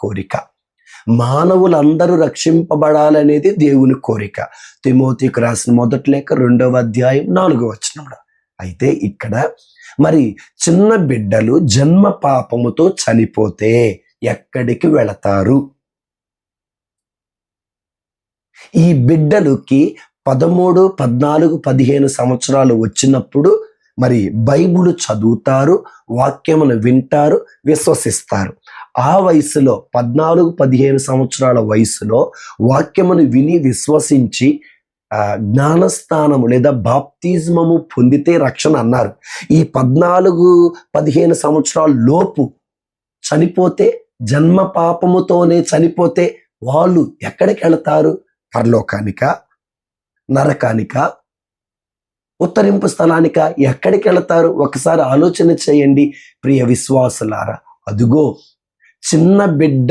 కోరిక. మానవులందరూ రక్షింపబడాలనేది దేవుని కోరిక. తిమోతికి రాసిన మొదటి లేఖ 2వ అధ్యాయం 4వ వచనంలో. అయితే ఇక్కడ మరి చిన్న బిడ్డలు జన్మ పాపముతో చనిపోతే ఎక్కడికి వెళతారు? ఈ బిడ్డలకి 13, 14, 15 సంవత్సరాలు వచ్చినప్పుడు మరి బైబిల్ చదువుతారు, వాక్యమును వింటారు, విశ్వసిస్తారు. ఆ వయసులో 14, 15 సంవత్సరాల వయసులో వాక్యమును విని విశ్వసించి జ్ఞానస్నానము లేదా బాప్తిజమము పొందితే రక్షణ అన్నారు. ఈ 14, 15 సంవత్సరాల లోపు చనిపోతే, జన్మ పాపముతోనే చనిపోతే వాళ్ళు ఎక్కడికి వెళతారు? పరలోకానిక, నరకానిక, ఉత్తరింపు స్థలానిక? ఎక్కడికి వెళతారు? ఒకసారి ఆలోచన చేయండి ప్రియ విశ్వాసులారా. అదుగో చిన్న బిడ్డ